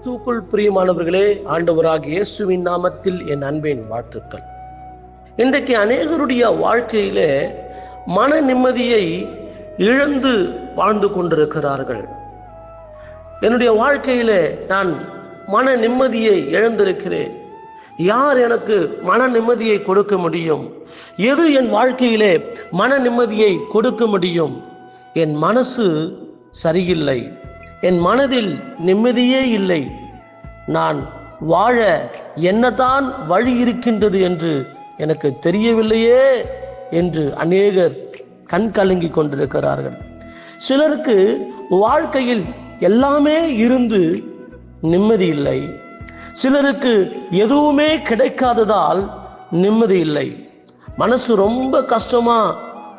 கிறிஸ்துவுக்குள் பிரியமானவர்களே, ஆண்டவராகிய இயேசுவின் நாமத்தில் என் அன்பின் வாழ்த்துக்கள். இன்றைக்கு அநேகருடைய வாழ்க்கையிலே மன நிம்மதியை இழந்து வாழ்ந்து கொண்டிருக்கிறார்கள். என்னுடைய வாழ்க்கையிலே நான் மன நிம்மதியை இழந்திருக்கிறேன். யார் எனக்கு மன நிம்மதியை கொடுக்க முடியும்? எது என் வாழ்க்கையிலே மன நிம்மதியை கொடுக்க முடியும்? என் மனசு சரியில்லை, என் மனதில் நிம்மதியே இல்லை, நான் வாழ என்னதான் வழி இருக்கின்றது என்று எனக்கு தெரியவில்லையே என்று அநேகர் கண் கலங்கி கொண்டிருக்கிறார்கள். சிலருக்கு வாழ்க்கையில் எல்லாமே இருந்து நிம்மதி இல்லை, சிலருக்கு எதுவுமே கிடைக்காததால் நிம்மதி இல்லை. மனசு ரொம்ப கஷ்டமா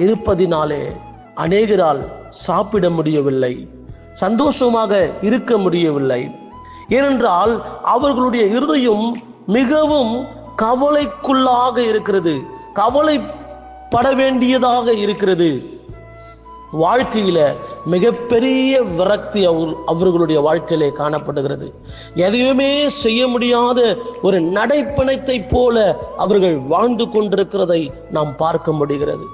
இருப்பதினாலே அநேகரால் சாப்பிட முடியவில்லை, சந்தோஷமாக இருக்க முடியவில்லை. ஏனென்றால் அவர்களுடைய இருதயம் மிகவும் கவலைக்குள்ளாக இருக்கிறது, கவலைப்பட வேண்டியதாக இருக்கிறது. வாழ்க்கையில மிகப்பெரிய விரக்தி அவர்களுடைய வாழ்க்கையிலே காணப்படுகிறது. எதையுமே செய்ய முடியாத ஒரு நடைப்பிணத்தை போல அவர்கள் வாழ்ந்து கொண்டிருக்கிறதை நாம் பார்க்க முடிகிறது.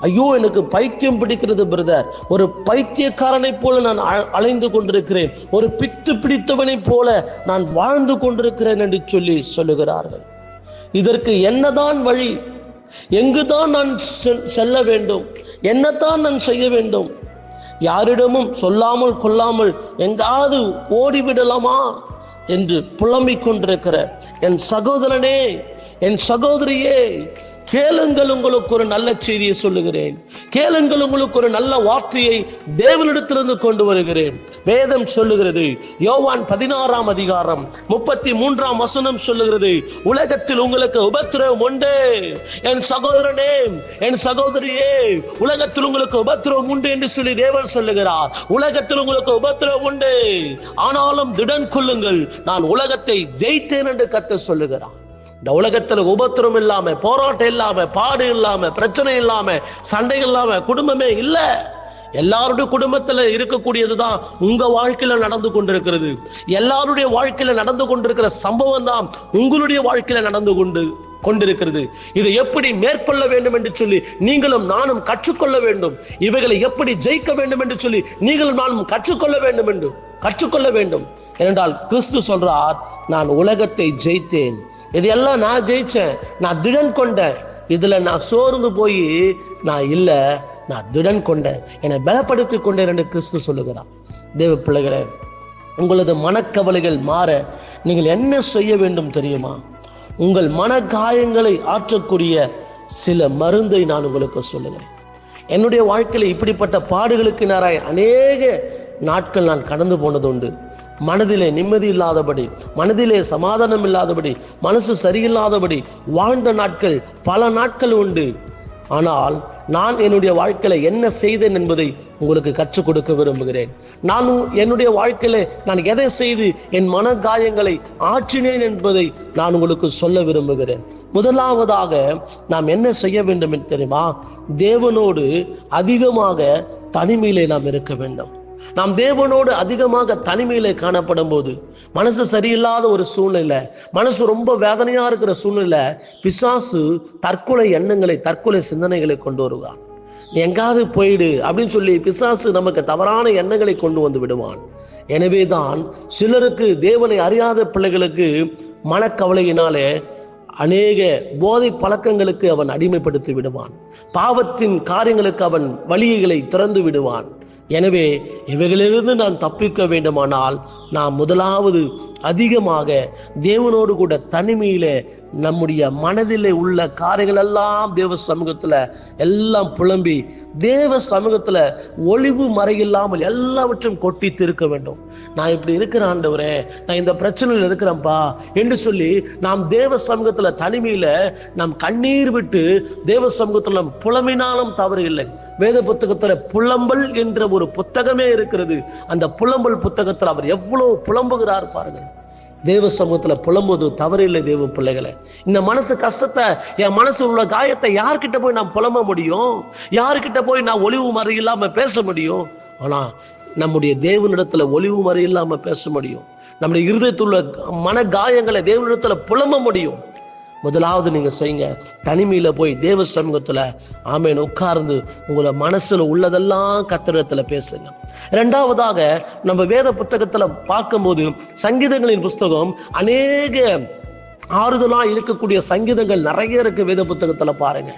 ஐயோ, எனக்கு பைத்தியம் பிடிக்கிறது பிரதர், ஒரு பைத்தியக்காரனை போல நான் அலைந்து கொண்டிருக்கிறேன், ஒரு பித்து பிடித்தவனை போல நான் வாழ்ந்து கொண்டிருக்கிறேன் என்று சொல்லுகிறார்கள். இதற்கு என்னதான் வழி? எங்குதான் நான் செல்ல வேண்டும்? என்னத்தான் நான் செய்ய வேண்டும்? யாரிடமும் சொல்லாமல் கொள்ளாமல் எங்காவது ஓடிவிடலாமா என்று புலம்பிக் கொண்டிருக்கிற என் சகோதரனே, என் சகோதரியே, கேளுங்கள், உங்களுக்கு ஒரு நல்ல செய்தியை சொல்லுகிறேன். கேளுங்கள், உங்களுக்கு ஒரு நல்ல வார்த்தையை தேவனிடத்திலிருந்து கொண்டு வருகிறேன். வேதம் சொல்லுகிறது, யோவான் 16ஆம் அதிகாரம் 33ஆம் வசனம் சொல்லுகிறது, உலகத்தில் உங்களுக்கு உபத்திரவம் உண்டு. என் சகோதரனே, என் சகோதரியே, உலகத்தில் உங்களுக்கு உபத்திரவம் உண்டு என்று சொல்லி தேவன் சொல்லுகிறார். உலகத்தில் உங்களுக்கு உபத்திரவம் உண்டு, ஆனாலும் திடன் கொள்ளுங்கள், நான் உலகத்தை ஜெயித்தேன் என்று கர்த்தர் சொல்லுகிறார். இந்த உலகத்துல உபத்திரம் இல்லாம, போராட்டம் இல்லாம, பாடு இல்லாம, பிரச்சனை இல்லாம, சண்டை இல்லாம குடும்பமே இல்ல. எல்லாருடைய குடும்பத்துல இருக்கக்கூடியதுதான் உங்க வாழ்க்கையில நடந்து கொண்டிருக்கிறது. எல்லாருடைய வாழ்க்கையில நடந்து கொண்டிருக்கிற சம்பவம் தான் உங்களுடைய வாழ்க்கையில நடந்து கொண்டிருக்கிறது. இதை எப்படி மேற்கொள்ள வேண்டும் என்று சொல்லி நீங்களும் நானும் கற்றுக்கொள்ள வேண்டும். இவைகளை எப்படி ஜெயிக்க வேண்டும் என்று சொல்லி நீங்களும் நானும் கற்றுக்கொள்ள வேண்டும். ஏனென்றால் கிறிஸ்து சொல்றார், நான் உலகத்தை ஜெயித்தேன். இதெல்லாம் நான் ஜெயிச்சேன், நான் திடன் கொண்டேன். இதுல நான் சோர்ந்து போய் நான் திடன் கொண்டேன், என்னை பலப்படுத்திக் கொண்டேன் என்று கிறிஸ்து சொல்லுகிறார். தேவ பிள்ளைகளே, உங்களது மனக்கவலைகள் மாற நீங்கள் என்ன செய்ய வேண்டும் தெரியுமா? உங்கள் மன காயங்களை ஆற்றக்கூடிய சில மருந்தை நான் உங்களுக்கு சொல்லுகிறேன். என்னுடைய வாழ்க்கையில் இப்படிப்பட்ட பாடுகளுக்கு நேராக அநேக நாட்கள் நான் கடந்து போனது உண்டு. மனதிலே நிம்மதி இல்லாதபடி, மனதிலே சமாதானம் இல்லாதபடி, மனசு சரியில்லாதபடி வாழ்ந்த நாட்கள் பல நாட்கள் உண்டு. ஆனால் நான் என்னுடைய வாழ்க்கையில என்ன செய்தேன் என்பதை உங்களுக்கு கற்றுக் கொடுக்க விரும்புகிறேன். நான் என்னுடைய வாழ்க்கையில நான் எதை செய்து என் மன காயங்களை ஆற்றினேன் என்பதை நான் உங்களுக்கு சொல்ல விரும்புகிறேன். முதலாவதாக நாம் என்ன செய்ய வேண்டும் என்று தெரியுமா? தேவனோடு அதிகமாக தனிமையிலே நாம் இருக்க வேண்டும். நாம் தேவனோடு அதிகமாக தனிமையிலே காணப்படும் போது, மனசு சரியில்லாத ஒரு சூழ்நிலை, மனசு ரொம்ப வேதனையா இருக்கிற சூழ்நிலை, பிசாசு தற்கொலை எண்ணங்களை, தற்கொலை சிந்தனைகளை கொண்டு வருவான். நீ எங்காவது போயிடு அப்படின்னு சொல்லி பிசாசு நமக்கு தவறான எண்ணங்களை கொண்டு வந்து விடுவான். எனவேதான் சிலருக்கு, தேவனை அறியாத பிள்ளைகளுக்கு மனக்கவலையினாலே அநேக போதை பழக்கங்களுக்கு அவன் அடிமைப்படுத்தி விடுவான். பாவத்தின் காரியங்களுக்கு அவன் வழிகளை திறந்து விடுவான். எனவே இவைகளிலிருந்து நான் தப்பிக்க வேண்டுமானால் நாம் முதலாவது அதிகமாக தேவனோடு கூட தனிமையில நம்முடைய மனதிலே உள்ள காரியங்கள் எல்லாம் தேவ சமூகத்துல எல்லாம் புலம்பி, தேவ சமூகத்துல ஒளிவு மறையில்லாமல் எல்லாவற்றையும் கொட்டி தீர்க்க வேண்டும். நான் இப்படி இருக்கிற ஆண்டவரே, நான் இந்த பிரச்சனையில் இருக்கிறேன்ப்பா என்று சொல்லி நாம் தேவ சமூகத்துல தனிமையில நாம் கண்ணீர் விட்டு தேவ சமூகத்துல நாம் புலம்பினாலும் தவறு இல்லை. வேத புத்தகத்துல புலம்பல் என்ற ஒரு புத்தகமே இருக்கிறது. அந்த புலம்பல் புத்தகத்தில் அவர் எவ்வளவு புலம்புகிறார் பாருங்கள். தேவ சமூகத்துல புலம்புவது தவறில்லை. தேவ பிள்ளைகளை, இந்த மனசு கஷ்டத்தை, என் மனசு உள்ள காயத்தை யார்கிட்ட போய் நான் புலம்ப முடியும்? யார்கிட்ட போய் நான் ஒளிவு மறை இல்லாம பேச முடியும்? ஆனா நம்முடைய தேவனிடத்துல ஒளிவு மறை இல்லாம பேச முடியும். நம்முடைய இருதயத்துள்ள மன காயங்களை தேவனிடத்துல புலம்ப முடியும். முதலாவது நீங்க செய்யுங்க, தனிமையில போய் தேவ சமூகத்துல ஆமென் உட்கார்ந்து உங்களை மனசுல உள்ளதெல்லாம் கர்த்தரிடத்துல பேசுங்க. இரண்டாவதாக நம்ம வேத புத்தகத்துல பார்க்கும்போது சங்கீதங்களின் புஸ்தகம் அநேக ஆறுதலா இருக்கக்கூடிய சங்கீதங்கள் நிறைய இருக்கு. வேத புத்தகத்துல பாருங்க,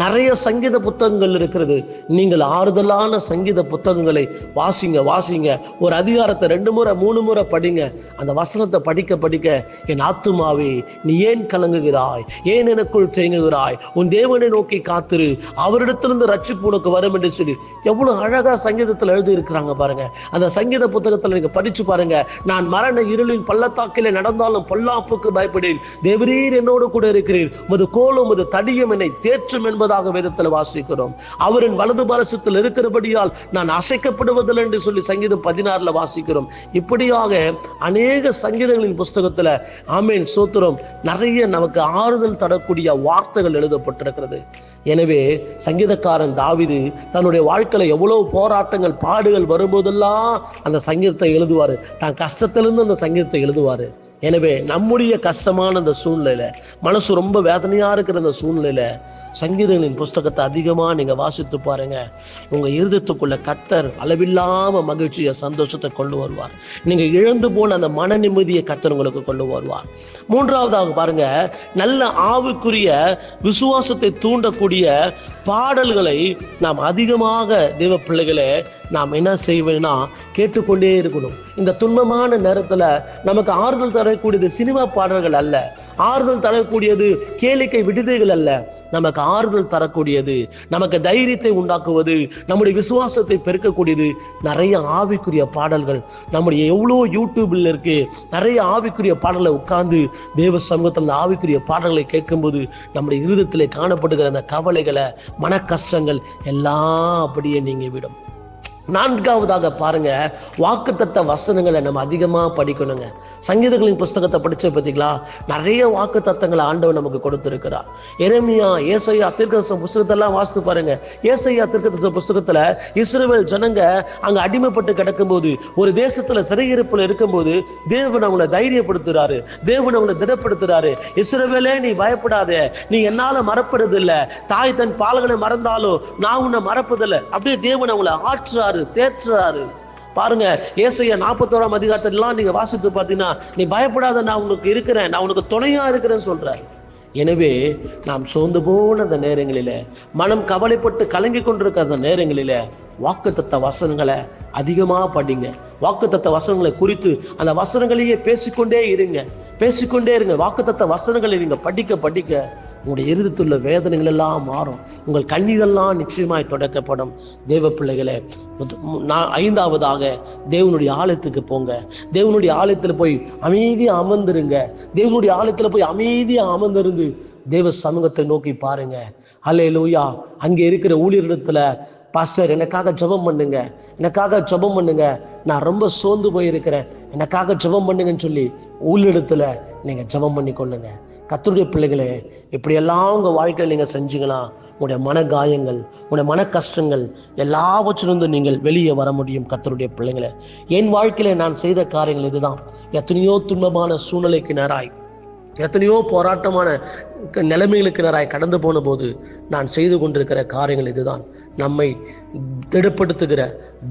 நிறைய சங்கீத புத்தகங்கள் இருக்கிறது. நீங்கள் ஆறுதலான சங்கீத புத்தகங்களை வாசிங்க. ஒரு அதிகாரத்தை 2 முறை 3 முறை படிங்க. அந்த வசனத்தை படிக்க படிக்க என் ஆத்துமாவே நீ ஏன் கலங்குகிறாய், ஏன் எனக்குள் தேங்குகிறாய், உன் தேவனை நோக்கி காத்திரு, அவரிடத்திலிருந்து ரட்சிப்பு உனக்கு வரும் என்று சொல்லி எவ்வளவு அழகா சங்கீதத்தில் எழுதி இருக்கிறாங்க பாருங்க. அந்த சங்கீத புத்தகத்தில் நீங்க படிச்சு பாருங்க. நான் மரண இருளின் பள்ளத்தாக்கிலே நடந்தாலும் பொல்லாப்புக்கு பயப்படேன், தேவரீர் என்னோடு கூட இருக்கிறீர், உமது கோலும் உமது தடியும் என்னை தேற்றும் என்பதாக வேதத்தில் வாசிக்கிறோம். அவரின் வலது பரசத்தில் இருக்கிறபடியால் நான் அசைக்கப்படுவதில்லை என்று சொல்லி சங்கீதம் 16 வாசிக்கிறோம். இப்படியாக அநேக சங்கீதங்களின் புஸ்தகத்துல ஆமென் சோத்திரம் நிறைய நமக்கு ஆறுதல் தரக்கூடிய வார்த்தைகள் எழுதப்பட்டிருக்கிறது. எனவே சங்கீதக்காரன் தாவீது தன்னுடைய வாழ்க்கையில எவ்வளவு போராட்டங்கள் பாடுகள் வரும்போதெல்லாம் அந்த சங்கீதத்தை எழுதுவாரு. தான் கஷ்டத்திலிருந்து அந்த சங்கீதத்தை எழுதுவாரு. எனவே நம்முடைய கஷ்டமான அந்த சூழ்நிலையில, மனசு ரொம்ப வேதனையா இருக்கிற அந்த சூழ்நிலையில சங்கீதங்களின் புஸ்தகத்தை அதிகமா நீங்க வாசித்து பாருங்க. உங்க இருதயத்துக்குள்ள கர்த்தர் அளவில்லாம மகிழ்ச்சியை சந்தோஷத்தை கொண்டு வருவார். நீங்க இழந்து போன அந்த மன நிம்மதியை கர்த்தர் உங்களுக்கு கொண்டு வருவார். மூன்றாவதாக பாருங்க, நல்ல ஆவிக்குரிய விசுவாசத்தை தூண்டக்கூடிய பாடல்களை நாம் அதிகமாக தேவ பிள்ளைகளே நாம் என்ன செய்வேன்னா கேட்டுக்கொண்டே இருக்கணும். இந்த துன்பமான நேரத்துல நமக்கு ஆறுதல் தரக்கூடியது சினிமா பாடல்கள் அல்ல, ஆறுதல் தரக்கூடியது கேளிக்கை விடுதிகள் அல்ல. நமக்கு ஆறுதல் தரக்கூடியது, நமக்கு தைரியத்தை உண்டாக்குவது, நம்முடைய விசுவாசத்தை பெருக்கக்கூடியது நிறைய ஆவிக்குரிய பாடல்கள் நம்முடைய எவ்வளோ யூடியூப்ல இருக்கு. நிறைய ஆவிக்குரிய பாடல்களை உட்கார்ந்து தேவ சமூகத்தில் அந்த ஆவிக்குரிய பாடல்களை கேட்கும்போது நம்முடைய இருதயத்திலே காணப்படுகிற அந்த கவலைகளை, மன கஷ்டங்கள் எல்லாம் அப்படியே நீங்க விடும். நான்காவதாக பாருங்க, வாக்குத்தத்த வசனங்களை நம்ம அதிகமா படிக்கணுங்க. சங்கீதங்களின் புஸ்தகத்தை படிச்ச பார்த்தீங்களா, நிறைய வாக்கு தத்தங்களை ஆண்டவர் நமக்கு கொடுத்திருக்கிறார். எரேமியா, ஏசாயா தீர்க்கதரிசன புஸ்தகத்தெல்லாம் வாசித்து பாருங்க. ஏசாயா தீர்க்கதரிசன புஸ்தகத்துல இஸ்ரவேல் ஜனங்க அங்க அடிமைப்பட்டு கிடக்கும்போது, ஒரு தேசத்துல சிறையிருப்புல இருக்கும்போது தேவன் அவங்களை தைரியப்படுத்துறாரு, தேவன் அவங்களை திடப்படுத்துறாரு. இஸ்ரவேலே நீ பயப்படாதே, நீ என்னால மறப்படுறது இல்லை, தாய் தன் பாலகனை மறந்தாலும் நான் உன்னை மறப்பதில்லை. அப்படியே தேவன் அவங்களை ஆற்றுறாரு, தேற்றுறாரு. பாருங்க, ஏசாயா 41ஆம் அதிகாரத்திலாம் நீங்க வாசித்து பார்த்தீங்கன்னா, நீ பயப்படாத, நான் உனக்கு இருக்கிறேன், நான் உனக்கு துணையா இருக்கிறேன்னு சொல்றாரு. எனவே நாம் சோர்ந்து போன அந்த நேரங்களில, மனம் கவலைப்பட்டு கலங்கி கொண்டிருக்கிற அந்த நேரங்களில வாக்குத்தத்த வசனங்களை அதிகமாக படிங்க. வாக்குத்தத்த வசனங்களை குறித்து அந்த வசனங்களையே பேசிக்கொண்டே இருங்க. வாக்குத்தத்த வசனங்களை நீங்க படிக்க படிக்க உங்களுடைய இருதயத்துள்ள வேதனைகள் எல்லாம் மாறும், உங்கள் கண்ணீரெல்லாம் நிச்சயமாய் தொடக்கப்படும். தேவ பிள்ளைகளே, ஐந்தாவதாக தேவனுடைய ஆலயத்துக்கு போங்க. தேவனுடைய ஆலயத்தில் போய் அமைதியா அமர்ந்துருங்க. தேவனுடைய ஆலயத்தில் போய் அமைதியா அமர்ந்திருந்து தேவ சமூகத்தை நோக்கி பாருங்க. அல்லேலூயா. அங்கே இருக்கிற ஊழியரிடத்துல, பாஸ்டர் எனக்காக ஜெபம் பண்ணுங்க, நான் ரொம்ப சோர்ந்து போயிருக்கிறேன், எனக்காக ஜெபம் பண்ணுங்கன்னு சொல்லி ஊழியரிடத்துல நீங்க ஜெபம் பண்ணி கொள்ளுங்க. கர்த்தருடைய பிள்ளைகளே, இப்படியெல்லாம் உங்க வாழ்க்கையில் நீங்க செஞ்சீங்கன்னா உங்களுடைய மன காயங்கள், உங்களுடைய மன கஷ்டங்கள் எல்லாவற்றிலிருந்து நீங்கள் வெளியே வர முடியும். கர்த்தருடைய பிள்ளைகளே, என் வாழ்க்கையில நான் செய்த காரியங்கள் இதுதான். எத்தனையோ துன்பமான சூழ்நிலைக்கு நேராய், எத்தனையோ போராட்டமான நிலைமைகளுக்கு நேராய் கடந்து போன போது நான் செய்து கொண்டிருக்கிற காரியங்கள் இதுதான். நம்மை திடப்படுத்துகிற,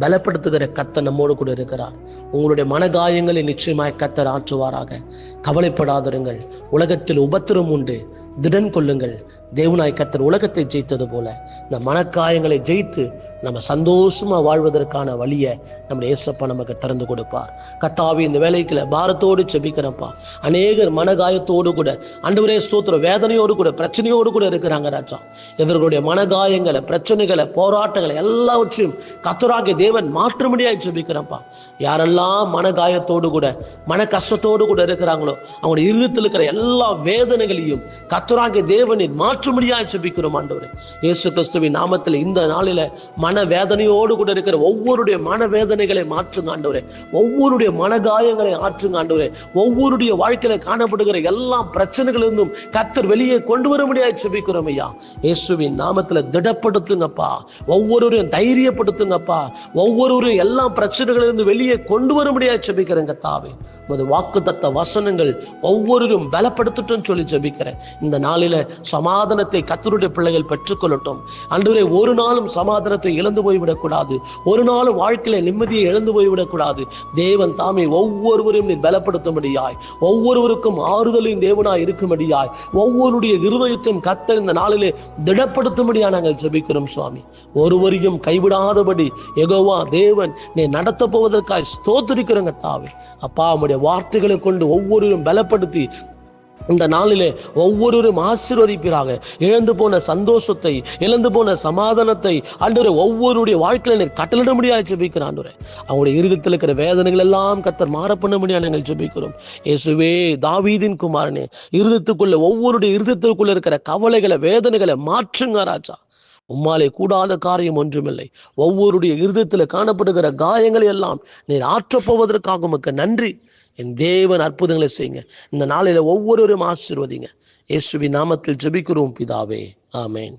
பலப்படுத்துகிற கர்த்தர் நம்மோடு கூட இருக்கிறார். உங்களுடைய மனகாயங்களை நிச்சயமாய் கர்த்தர் ஆற்றுவாராக. கவலைப்படாதிருங்கள், உலகத்தில் உபத்திரம் உண்டு, திடன் கொள்ளுங்கள். தேவனாய் கர்த்தர் உலகத்தை ஜெயித்தது போல இந்த மனக்காயங்களை ஜெயித்து நம்ம சந்தோஷமா வாழ்வதற்கான வழியை நம்முடைய இயேசப்பா நமக்கு திறந்து கொடுப்பார். கர்த்தாவே, இந்த வேலைக்குள்ள பாரத்தோடு செபிக்கிறப்பா. அநேகர் மனகாயத்தோடு கூட, ஆண்டவரே ஸ்தோத்திரம், வேதனையோடு கூட, பிரச்சனையோடு கூட இருக்கிறாங்க ராஜா. இவர்களுடைய மனகாயங்களை, பிரச்சனைகளை, போராட்டங்களை எல்லாவற்றையும் கர்த்தராகிய தேவன் மாற்றும்படியாய் செபிக்கிறப்பா. யாரெல்லாம் மனகாயத்தோடு கூட, மன கஷ்டத்தோடு கூட இருக்கிறாங்களோ அவங்களுடைய இருதயத்தில் இருக்கிற எல்லா வேதனைகளையும் கர்த்தராகிய தேவனின் மாற்றும்படியாக ஜெபிக்கிறோம் ஆண்டவரே. இயேசு கிறிஸ்துவின் நாமத்தில் இந்த நாளில மனவேதனையோடு கூட இருக்கிற ஒவ்வொருடைய மனவேதனைகளை மாற்றுங்க ஆண்டவரே. ஒவ்வொருடைய மனகாயங்களை ஆற்றுங்க ஆண்டவரே. ஒவ்வொருடைய வாழ்க்கையில காணப்படுகிற எல்லா பிரச்சனைகளிலிருந்தும் கர்த்தர் வெளியே கொண்டு வர முடியாது ஜெபிக்கிறோம் ஐயா. இயேசுவின் நாமத்தில் திடப்படுத்துங்கப்பா. ஒவ்வொருவரையும் தைரியப்படுத்துங்கப்பா. ஒவ்வொருவரையும் எல்லா பிரச்சனைகளிலிருந்து வெளியே கொண்டு வர முடியாது ஜெபிக்கிறேங்க தாவே. உமது வாக்குத்தத்த வசனங்கள் ஒவ்வொருவரும் பலப்படுத்தட்டும் சொல்லி ஜெபிக்கிறேன். இந்த நாளில சமாதானத்தை கர்த்தருடைய பிள்ளைகள் பெற்றுக்கொள்ளட்டும் ஆண்டவரே. ஒரு நாளும் சமாதானத்தை இழந்து போய்விடக்கூடாது. ஒரு நாளும் வாழ்க்கையில நிம்மதியை இழந்து போய்விடக்கூடாது. தேவன் தாமே ஒவ்வொருவரையும் நீ பலப்படுத்தும்படியாய், ஒவ்வொருவருக்கும் ஆறுதலின் தேவனாய் இருக்கும்படியாய், ஒவ்வொருடைய இருதயத்தையும் கர்த்தர் இந்த நாளிலே திடப்படுத்தும்படியா நாங்கள் ஜெபிக்கிறோம் சுவாமி. ஒருவரையும் கைவிடாதபடி யெகோவா தேவன் நீ நடத்த போவதற்காய் ஸ்தோத்திரிக்கிறோங்க தாவே. அப்பா உம்முடைய வார்த்தைகளை கொண்டு ஒவ்வொருவரும் பலப்படுத்தி இந்த நாளிலே ஒவ்வொருவரும் ஆசீர்வதிப்பீராக. இழந்து போன சந்தோஷத்தை, இழந்து போன சமாதானத்தை ஆண்டவரே ஒவ்வொருடைய வாழ்க்கையில கட்டளிட முடியாது ஜெபிக்கிறோம் ஆண்டவரே. அவங்களுடைய இருதயத்தில் இருக்கிற வேதனைகள் எல்லாம் கர்த்தர் மாற பண்ண முடியாது நாங்கள் ஜெபிக்கிறோம். இயேசுவே தாவீதின் குமாரனே, இருதயத்துக்குள்ள ஒவ்வொருடைய இருதயத்துக்குள்ள இருக்கிற கவலைகளை வேதனைகளை மாற்றுங்க ராஜா. உம்மாலே கூடாத காரியம் ஒன்றுமில்லை. ஒவ்வொருடைய இருதயத்தில் காணப்படுகிற காயங்களை எல்லாம் நீர் ஆற்றப்போவதற்காக உமக்கு நன்றி. என் தேவன் அற்புதங்களை செய்யுங்க. இந்த நாளில ஒவ்வொருவரும் ஆசீர்வதிங்க. இயேசுவின் நாமத்தில் ஜெபிக்கிறோம் பிதாவே. ஆமென்.